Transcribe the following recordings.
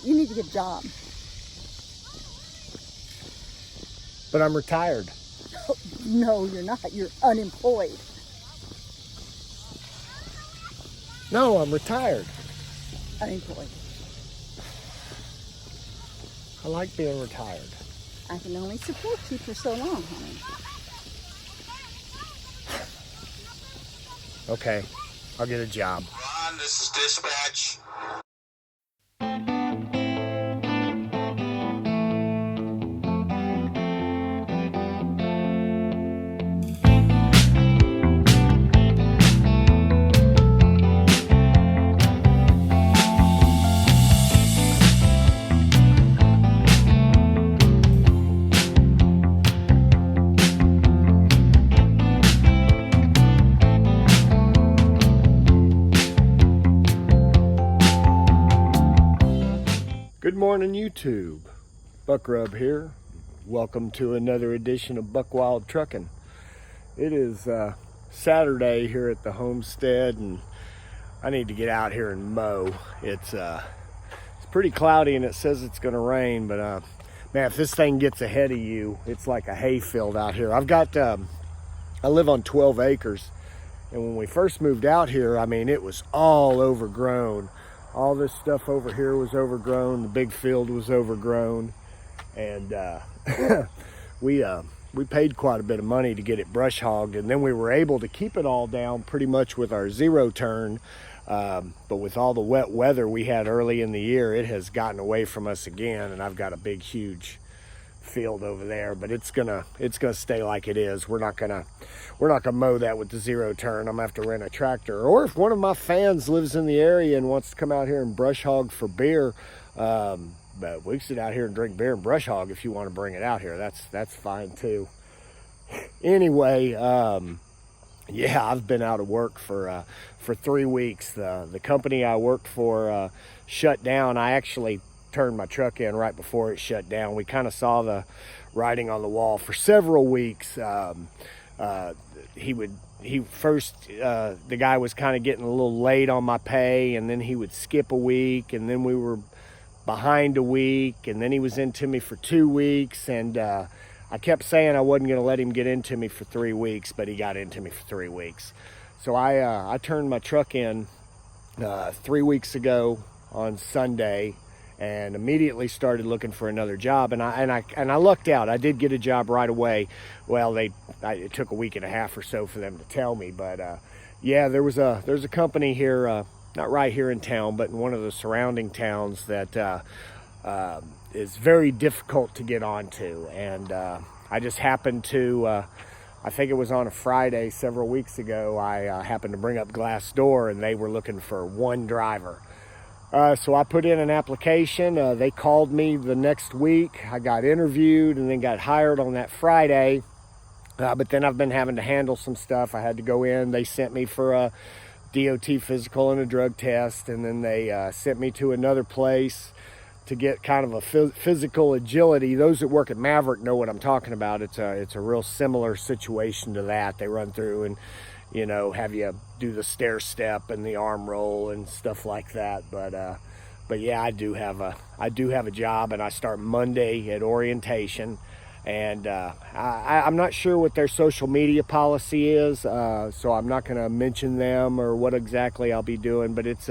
You need to get a job. But I'm retired. No, you're not. You're unemployed. No, I'm retired. Unemployed. I like being retired. I can only support you for so long, honey. Okay, I'll get a job. Ron, this is dispatch. Good morning, YouTube. Buck Rub here. Welcome to another edition of Buck Wild Trucking. It is Saturday here at the homestead, and I need to get out here and mow. It's pretty cloudy, and it says it's going to rain. But man, if this thing gets ahead of you, it's like a hayfield out here. I've got I live on 12 acres, and when we first moved out here, I mean, it was all overgrown. All this stuff over here was overgrown. The big field was overgrown, and we paid quite a bit of money to get it brush hogged, and then we were able to keep it all down pretty much with our zero turn. But with all the wet weather we had early in the year, it has gotten away from us again, and I've got a big, huge field over there, but it's gonna stay like it is. We're not gonna mow that with the zero turn. I'm gonna have to rent a tractor, or if one of my fans lives in the area and wants to come out here and brush hog for beer, but we can sit out here and drink beer and brush hog. If you want to bring it out here, that's fine too. Anyway, yeah, I've been out of work for 3 weeks. The company I worked for shut down. I actually turned my truck in right before it shut down. We kind of saw the writing on the wall for several weeks. The guy was kind of getting a little late on my pay, and then he would skip a week, and then we were behind a week, and then he was into me for 2 weeks, and I kept saying I wasn't going to let him get into me for 3 weeks, but he got into me for 3 weeks. So I turned my truck in 3 weeks ago on Sunday, and immediately started looking for another job, and I lucked out. I did get a job right away. Well, it took a week and a half or so for them to tell me, but yeah, there's a company here, not right here in town, but in one of the surrounding towns that is very difficult to get onto, and I just happened to. I think it was on a Friday several weeks ago. I happened to bring up Glassdoor, and they were looking for one driver. So I put in an application. They called me the next week. I got interviewed and then got hired on that Friday. But then I've been having to handle some stuff. I had to go in. They sent me for a DOT physical and a drug test. And then they sent me to another place to get kind of a physical agility. Those that work at Maverick know what I'm talking about. It's a real similar situation to that. They run through and have you do the stair step and the arm roll and stuff like that. But yeah, I do have a job, and I start Monday at orientation. And I'm not sure what their social media policy is, so I'm not going to mention them or what exactly I'll be doing. But it's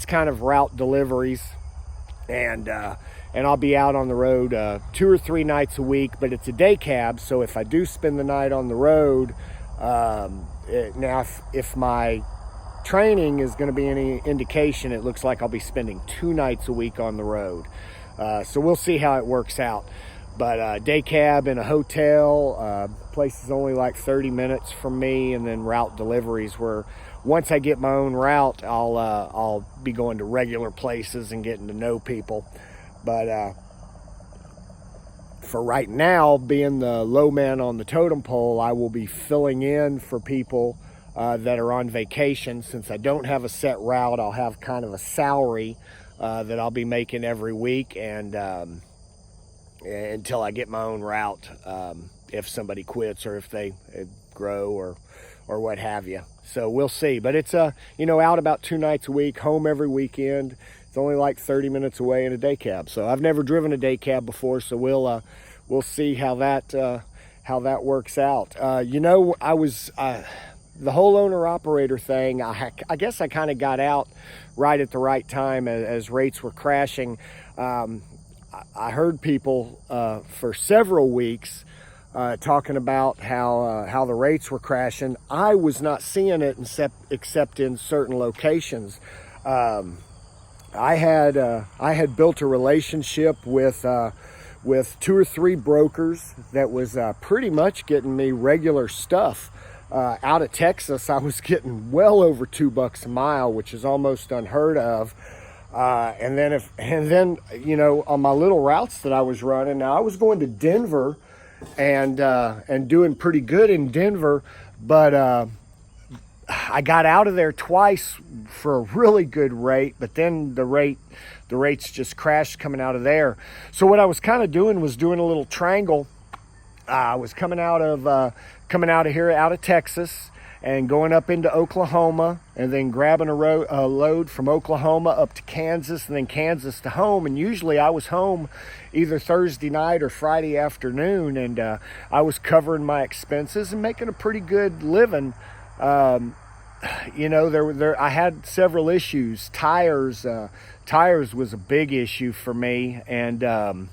kind of route deliveries, and I'll be out on the road 2 or 3 nights a week. But it's a day cab, so if I do spend the night on the road. Now, if my training is going to be any indication, it looks like I'll be spending 2 nights a week on the road. So we'll see how it works out. But day cab in a hotel, place is only like 30 minutes from me, and then route deliveries where once I get my own route, I'll be going to regular places and getting to know people. But for right now, being the low man on the totem pole, I will be filling in for people that are on vacation. Since I don't have a set route, I'll have kind of a salary that I'll be making every week, and until I get my own route, if somebody quits or if they grow or what have you. So we'll see. But it's out about 2 nights a week, home every weekend. It's only like 30 minutes away in a day cab. So I've never driven a day cab before, so we'll see how that works out. I was the whole owner-operator thing, I guess I kind of got out right at the right time as rates were crashing. I heard people for several weeks talking about how the rates were crashing. I was not seeing it except in certain locations. I had built a relationship with 2 or 3 brokers that was pretty much getting me regular stuff. Out of Texas, I was getting well over $2 a mile, which is almost unheard of. And then on my little routes that I was running, now I was going to Denver and doing pretty good in Denver, but I got out of there twice for a really good rate, but then the rates just crashed coming out of there. So what I was kind of doing was doing a little triangle. I was coming out of here out of Texas and going up into Oklahoma, and then grabbing a load from Oklahoma up to Kansas, and then Kansas to home. And usually I was home either Thursday night or Friday afternoon, and I was covering my expenses and making a pretty good living. I had several issues. Tires was a big issue for me, and I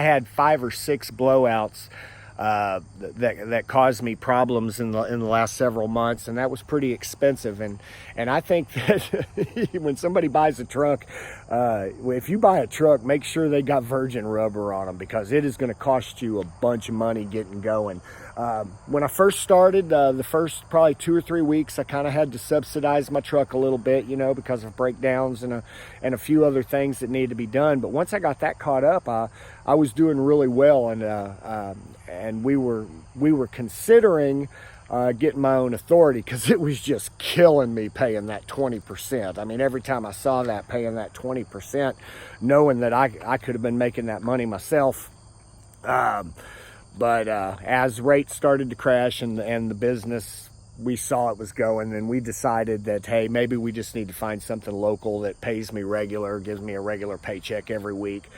had 5 or 6 blowouts that caused me problems in the last several months, and that was pretty expensive. And I think that when somebody buys a truck, if you buy a truck, make sure they got virgin rubber on them, because it is going to cost you a bunch of money getting going. When I first started, the first probably 2 or 3 weeks, I kind of had to subsidize my truck a little bit, because of breakdowns and a few other things that needed to be done. But once I got that caught up, I was doing really well, and we were considering getting my own authority, because it was just killing me paying that 20%. I mean, every time I saw that, paying that 20%, knowing that I could have been making that money myself. But as rates started to crash and the business, we saw it was going, and we decided that, hey, maybe we just need to find something local that pays me regular, gives me a regular paycheck every week.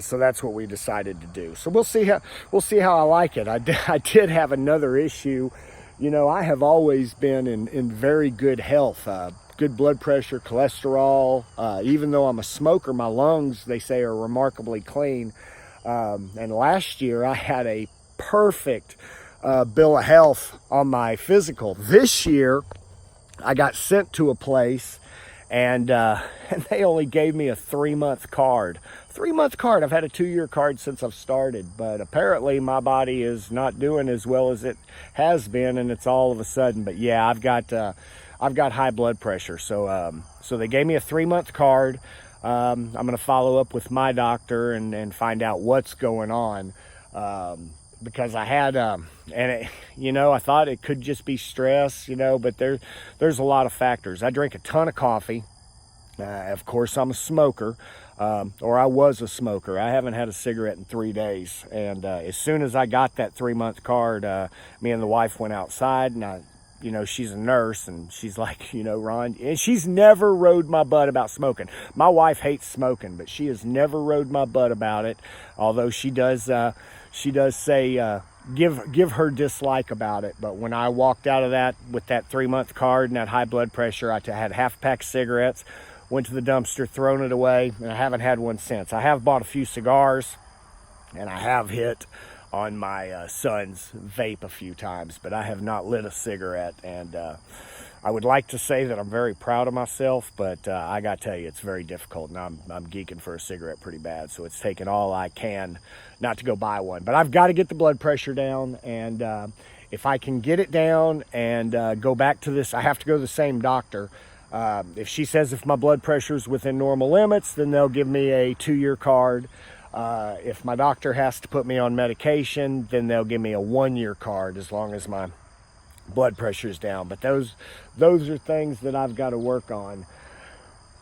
So that's what we decided to do. So we'll see how I like it. I did have another issue. I have always been in very good health, good blood pressure, cholesterol. Even though I'm a smoker, my lungs, they say, are remarkably clean. And last year I had a perfect bill of health on my physical. This year I got sent to a place, and they only gave me a 3-month card. 3-month card. I've had a 2-year card since I've started, but apparently my body is not doing as well as it has been, and it's all of a sudden. But yeah, I've got high blood pressure, so they gave me a 3-month card. I'm going to follow up with my doctor and find out what's going on, because I had, I thought it could just be stress, but there's a lot of factors. I drink a ton of coffee. Of course, I'm a smoker, or I was a smoker. I haven't had a cigarette in 3 days. And as soon as I got that 3-month card, me and the wife went outside, and she's a nurse, and she's like, Ron, and she's never rode my butt about smoking. My wife hates smoking, but she has never rode my butt about it. Although she does say, give her dislike about it. But when I walked out of that with that 3-month card and that high blood pressure, I had half a pack of cigarettes, went to the dumpster, thrown it away, and I haven't had one since. I have bought a few cigars, and I have hit on my son's vape a few times, but I have not lit a cigarette. And I would like to say that I'm very proud of myself, but I got to tell you, it's very difficult, and I'm geeking for a cigarette pretty bad, so it's taken all I can not to go buy one. But I've got to get the blood pressure down, and if I can get it down and go back to this, I have to go to the same doctor. If she says if my blood pressure is within normal limits, then they'll give me a 2-year card. If my doctor has to put me on medication, then they'll give me a 1-year card as long as my blood pressure is down. But those are things that I've got to work on.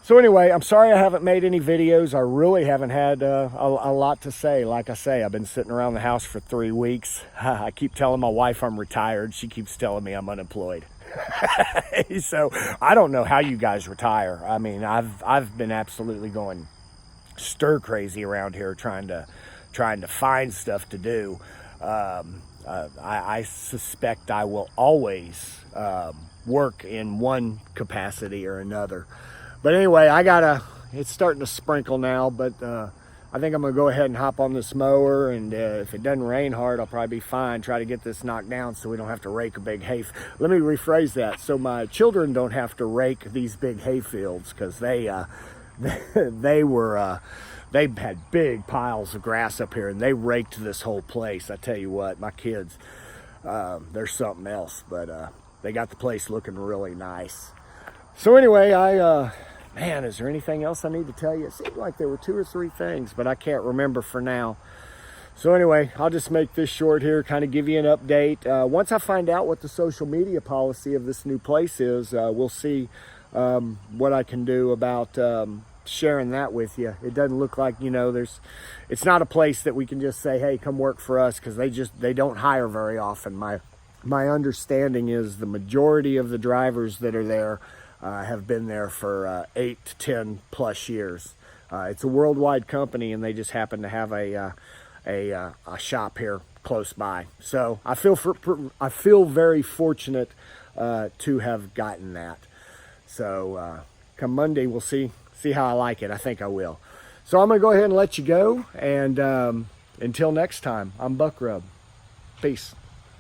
So anyway, I'm sorry I haven't made any videos. I really haven't had a lot to say. Like I say, I've been sitting around the house for 3 weeks. I keep telling my wife I'm retired. She keeps telling me I'm unemployed. So I don't know how you guys retire. I mean, I've been absolutely going stir crazy around here trying to find stuff to do. I suspect I will always work in one capacity or another. But anyway, it's starting to sprinkle now, but I think I'm gonna go ahead and hop on this mower, and if it doesn't rain hard, I'll probably be fine. Try to get this knocked down so we don't have to rake a big hay. Let me rephrase that. So my children don't have to rake these big hay fields, because they had big piles of grass up here, and they raked this whole place. I tell you what, my kids, they're something else, but they got the place looking really nice. So anyway, man, is there anything else I need to tell you? It seemed like there were 2 or 3 things, but I can't remember for now. So anyway, I'll just make this short here, kind of give you an update. Once I find out what the social media policy of this new place is, we'll see what I can do about sharing that with you. It doesn't look like, it's not a place that we can just say, hey, come work for us, because they don't hire very often. My understanding is the majority of the drivers that are there have been there for 8 to 10 plus years. It's a worldwide company, and they just happen to have a shop here close by. So I feel very fortunate to have gotten that. So come Monday, we'll see how I like it. I think I will. So I'm gonna go ahead and let you go, and until next time, I'm Buck Rub. Peace.